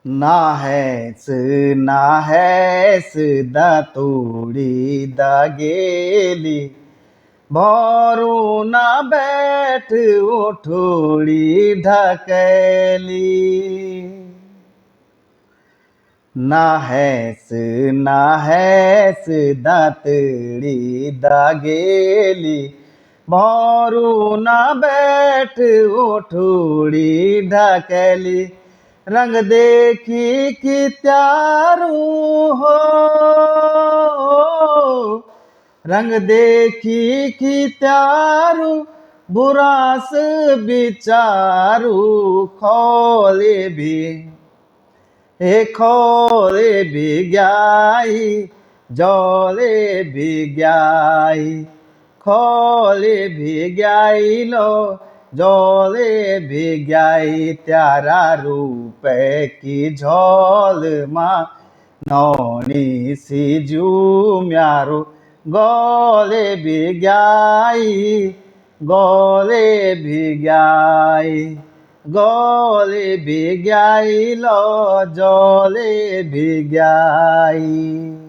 नाहेस दातोडी दागेली भरू ना बैठ उठोड़ी ढकेली नाहेस दातड़ी दागेली भरू ना बैठ उठोड़ी ढकेली रंग देखी कि त्यारू हो रंग देखी कि त्यारू बुरास बिचारू खोले भी खोले भी गाई जले भी गाई खोले भी गाई लो जले भी गाई त्यारा रूप की झोल माँ नौनी सिजू म्यारू गले भी गाई गले भी गाई लो जले भी गाई।